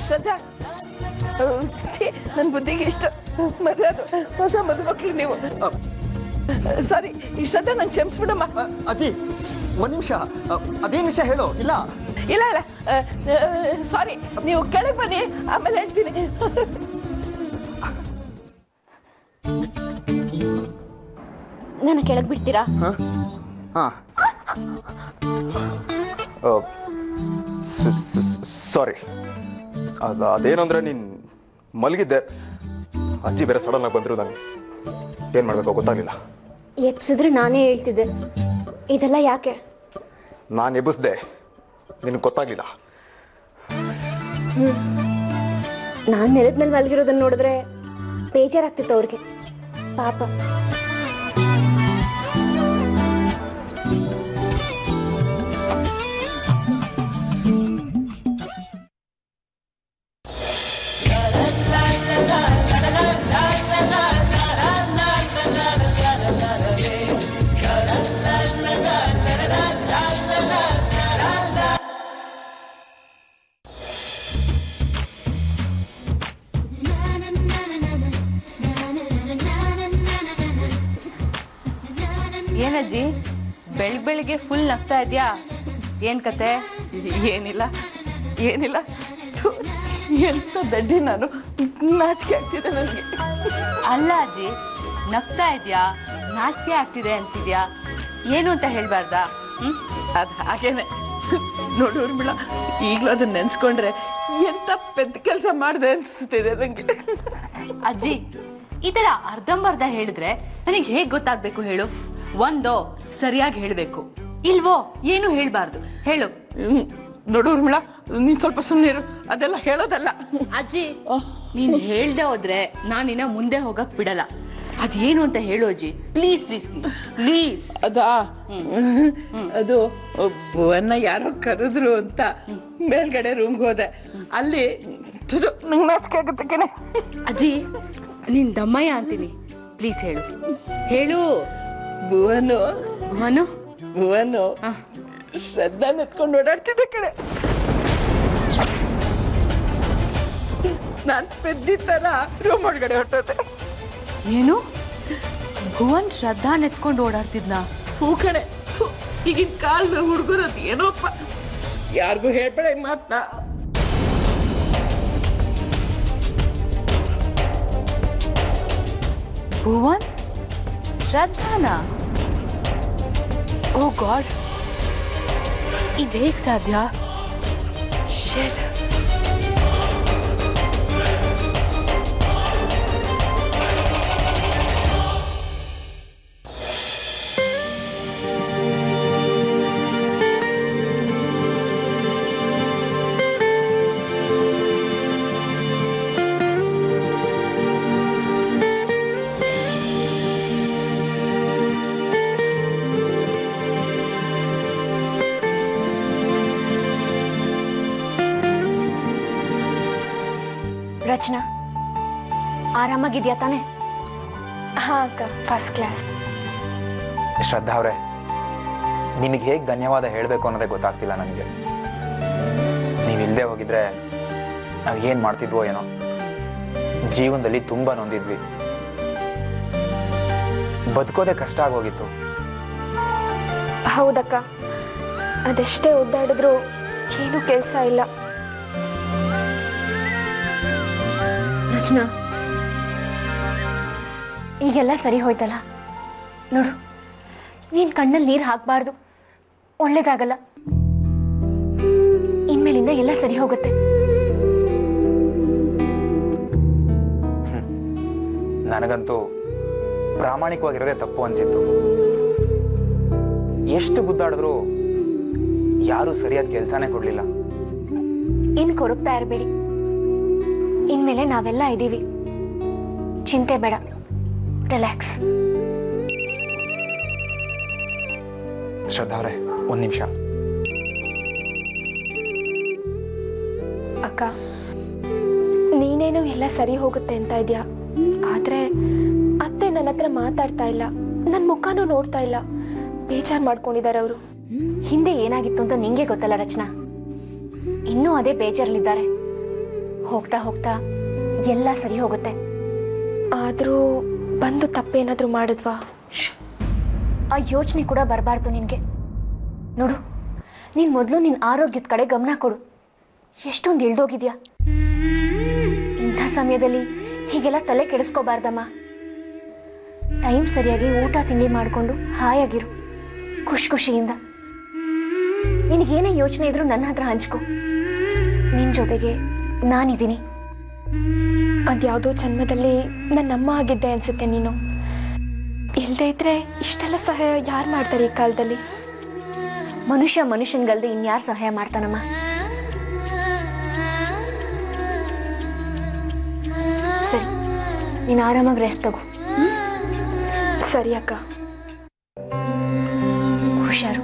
ಶ್ರದ್ಧಾ ನನ್ನ ಬುದ್ಧಿಗೆ ಇಷ್ಟ ಮದುವೆ ಅದು ಹೊಸ ಮದುಮಕ್ಳು ನೀವು ಸಾರಿ ಈ ಶ್ರದ್ಧಾ ನಂಗೆ ಕ್ಷಮಿಸ್ಬಿಡಮ್ಮ. ಅಜ್ಜಿ ಒಂದ್ ನಿಮಿಷ, ಅದೇನ್ ವಿಷಯ ಹೇಳು. ಇಲ್ಲ ಇಲ್ಲ ಇಲ್ಲ ಸಾರಿ, ನೀವು ಕೆಳಗೆ ಬನ್ನಿ ಆಮೇಲೆ ಹೇಳ್ತೀನಿ. ನನ್ನ ಕೆಳಗೆ ಬಿಡ್ತೀರಾ? ಸಾರಿ, ಅದೇನಂದ್ರೆ ನೀನು ಮಲಗಿದ್ದೆ, ಅಜ್ಜಿ ಬೇರೆ ಸಡನ್ ಆಗಿ ಬಂದ್ರು, ನಾನು ಏನು ಮಾಡಬೇಕು ಗೊತ್ತಾಗಲಿಲ್ಲ. ಎಬ್ಸಿದ್ರೆ ನಾನೇ ಹೇಳ್ತಿದ್ದೆ, ಇದೆಲ್ಲ ಯಾಕೆ? ನಾನು ಎಬ್ಬಿಸ್ದೆ, ನಿನಗೆ ಗೊತ್ತಾಗಲಿಲ್ಲ. ನಾನು ನೆಲದ ಮೇಲೆ ಮಲಗಿರೋದನ್ನ ನೋಡಿದ್ರೆ ಬೇಜಾರಾಗ್ತಿತ್ತು ಅವ್ರಿಗೆ, ಪಾಪ. ಏನಜ್ಜಿ ಬೆಳಿಗ್ಗೆ ಫುಲ್ ನಗ್ತಾ ಇದೆಯಾ? ಏನ್ ಕತೆ? ಏನಿಲ್ಲ ಏನಿಲ್ಲ, ಎಂತ ದಡ್ಡಿ ನಾನು, ನಾಚಿಕೆ ಆಗ್ತಿದೆ ನನಗೆ. ಅಲ್ಲ ಅಜ್ಜಿ, ನಗ್ತಾ ಇದೆಯಾ, ನಾಚಿಕೆ ಆಗ್ತಿದೆ ಅಂತಿದ್ಯಾ, ಏನು ಅಂತ ಹೇಳ್ಬಾರ್ದಾ? ಅದು ಹಾಗೇನೆ ನೋಡು ಉರ್ಮಿಳ, ಈಗಲೂ ಅದನ್ನ ನೆನ್ಸ್ಕೊಂಡ್ರೆ ಎಂತ ಪೆದ್ದ ಕೆಲಸ ಮಾಡಿದೆ ಅನ್ಸ್ತಿದೆ ನನಗೆ. ಅಜ್ಜಿ, ಈ ತರ ಅರ್ಧಂಬರ್ಧ ಹೇಳಿದ್ರೆ ನನಗೆ ಹೇಗೆ ಗೊತ್ತಾಗ್ಬೇಕು ಹೇಳು? ಒಂದೋ ಸರಿಯಾಗಿ ಹೇಳ್ಬೇಕು, ಇಲ್ವೋ ಏನು ಹೇಳ್ಬಾರ್ದು ಹೇಳು. ನೋಡು ಉರ್ಮಿಳ, ನೀನ್ ಸ್ವಲ್ಪ ಸುಮ್ಮನಿರು, ಅದೆಲ್ಲ ಹೇಳೋದಲ್ಲ. ಅಜ್ಜಿ, ನೀನ್ ಹೇಳ್ದೆ ಹೋದ್ರೆ ನಾನಿನ್ನ ಮುಂದೆ ಹೋಗಕ್ ಬಿಡಲ್ಲ. ಅದೇನು ಅಂತ ಹೇಳು ಅಜ್ಜಿ, ಪ್ಲೀಸ್ ಪ್ಲೀಸ್ ಪ್ಲೀಸ್. ಅದಾ, ಅದು ಭುವನ್ನ ಯಾರೋ ಕರೆದ್ರು ಅಂತ ಮೇಲ್ಗಡೆ ರೂಮ್ಗೆ ಹೋದೆ, ಅಲ್ಲಿ ನಂಗೆ ನಾಚಿಕೆ ಆಗುತ್ತೆ ಕಣೆ. ಅಜ್ಜಿ, ನೀನ್ ದಮ್ಮಯ್ಯ ಅಂತೀನಿ, ಪ್ಲೀಸ್ ಹೇಳು ಹೇಳು. ಭುವನು ಭುವನು ಭುವನು ಶ್ರದ್ಧಾ ನೆತ್ಕೊಂಡು ಓಡಾಡ್ತಿದ್ದೆ ಕಡೆ. ನಾನ್ ಪೆದ್ದಿ ತರ ರೂಮ್ ಒಳಗಡೆ ಹೊರಟೋದೆ. ಏನು? ಭುವನ್ ಶ್ರದ್ಧಾ ನೆತ್ಕೊಂಡು ಓಡಾಡ್ತಿದ್ನಾ? ಹೂ ಕಣೆ, ಈಗಿನ ಕಾಲದ ಹುಡುಗರದು ಏನೋಪ್ಪ, ಯಾರಿಗೂ ಹೇಳ್ಬೇಡ ಈ ಮಾತನ್ನ. ಭುವನ್ ಶ್ರದ್ಧಾನ? ಓ ಗಾಡ್, ಇದು ಹೇಗೆ ಸಾಧ್ಯ? ಶಿಟ್. ರಚನಾ, ಆರಾಮಾಗಿದ್ಯಾ ತಾನೆ? ಹಾ ಅಕ್ಕ, ಫಸ್ಟ್ ಕ್ಲಾಸ್. ಶ್ರದ್ಧಾ ಅವರೇ, ನಿಮಗೆ ಹೇಗೆ ಧನ್ಯವಾದ ಹೇಳಬೇಕು ಅನ್ನೋದೇ ಗೊತ್ತಾಗ್ತಿಲ್ಲ ನನಗೆ. ನೀವಿಲ್ಲದೆ ಹೋಗಿದ್ರೆ ನಾವು ಏನು ಮಾಡ್ತಿದ್ವೋ ಏನೋ. ಜೀವನದಲ್ಲಿ ತುಂಬ ನೊಂದಿದ್ವಿ, ಬದುಕೋದೇ ಕಷ್ಟ ಆಗೋಗಿತ್ತು. ಹೌದಕ್ಕ, ಅದೆಷ್ಟೇ ಒದ್ದಾಡಿದ್ರು ಏನೂ ಕೆಲಸ ಇಲ್ಲ. ರಚನಾ, ಈಗೆಲ್ಲ ಸರಿ ಹೋಯ್ತಲ್ಲ ನೋಡು, ನೀನ್ ಕಣ್ಣಲ್ಲಿ ನೀರು ಹಾಕಬಾರ್ದು, ಒಳ್ಳೇದಾಗಲ್ಲ. ಇನ್ಮೇಲಿಂದ ಎಲ್ಲ ಸರಿ ಹೋಗುತ್ತೆ. ನನಗಂತೂ ಪ್ರಾಮಾಣಿಕವಾಗಿರೋದೇ ತಪ್ಪು ಅನ್ಸಿತ್ತು. ಎಷ್ಟು ಗುದ್ದಾಡಿದ್ರು ಯಾರೂ ಸರಿಯಾದ ಕೆಲಸನೇ ಕೊಡ್ಲಿಲ್ಲ. ಇನ್ ಕೊರಗ್ತಾ ಇರಬೇಡಿ, ಇನ್ಮೇಲೆ ನಾವೆಲ್ಲ ಇದ್ದೀವಿ, ಚಿಂತೆ ಬೇಡ, ರಿಲ್ಯಾಕ್ಸ್. ಶ್ರದ್ಧಾ ಅವರೇ, ಒಂದು ನಿಮಿಷ. ಅಕ್ಕ, ನೀನೇನು ಎಲ್ಲ ಸರಿ ಹೋಗುತ್ತೆ ಅಂತ ಇದೆಯಾ, ಆದ್ರೆ ಅತ್ತೆ ನನ್ನ ಹತ್ರ ಮಾತಾಡ್ತಾ ಇಲ್ಲ, ನನ್ನ ಮುಖನೂ ನೋಡ್ತಾ ಇಲ್ಲ, ಬೇಜಾರು ಮಾಡ್ಕೊಂಡಿದ್ದಾರೆ ಅವರು. ಹಿಂದೆ ಏನಾಗಿತ್ತು ಅಂತ ನಿಂಗೆ ಗೊತ್ತಲ್ಲ ರಚನಾ, ಇನ್ನೂ ಅದೇ ಬೇಜಾರಲ್ಲಿದ್ದಾರೆ. ಹೋಗ್ತಾ ಹೋಗ್ತಾ ಎಲ್ಲ ಸರಿ ಹೋಗುತ್ತೆ. ಆದರೂ ಬಂದು ತಪ್ಪೇನಾದರೂ ಮಾಡಿದ್ವಾ? ಆ ಯೋಚನೆ ಕೂಡ ಬರಬಾರ್ದು ನಿನಗೆ. ನೋಡು, ನೀನು ಮೊದಲು ನಿನ್ನ ಆರೋಗ್ಯದ ಕಡೆ ಗಮನ ಕೊಡು. ಎಷ್ಟೊಂದು ಇಳ್ದೋಗಿದ್ಯಾ. ಇಂಥ ಸಮಯದಲ್ಲಿ ಹೀಗೆಲ್ಲ ತಲೆ ಕೆಡಿಸ್ಕೋಬಾರ್ದಮ್ಮ. ಟೈಮ್ ಸರಿಯಾಗಿ ಊಟ ತಿಂಡಿ ಮಾಡಿಕೊಂಡು ಹಾಯಾಗಿರು, ಖುಷಿಯಿಂದ. ನಿನಗೇನೇ ಯೋಚನೆ ಇದ್ರೂ ನನ್ನ ಹತ್ರ ಹಂಚ್ಕೊ. ನಿನ್ನ ಜೊತೆಗೆ ನಾನಿದ್ದೀನಿ. ಅದ್ಯಾವುದೋ ಜನ್ಮದಲ್ಲಿ ನನ್ನಮ್ಮ ಆಗಿದ್ದೆ ಅನ್ಸುತ್ತೆ ನೀನು. ಇಲ್ಲದೆ ಇದ್ರೆ ಇಷ್ಟೆಲ್ಲ ಸಹಾಯ ಯಾರು ಮಾಡ್ತಾರೆ ಈ ಕಾಲದಲ್ಲಿ? ಮನುಷ್ಯನಿಗಲ್ದೆ ಇನ್ಯಾರು ಸಹಾಯ ಮಾಡ್ತಾನಮ್ಮ? ಸರಿ, ನೀನು ಆರಾಮಾಗಿ ರೆಸ್ಟ್ ತಗೋ. ಸರಿ ಅಕ್ಕ. ಹುಷಾರು.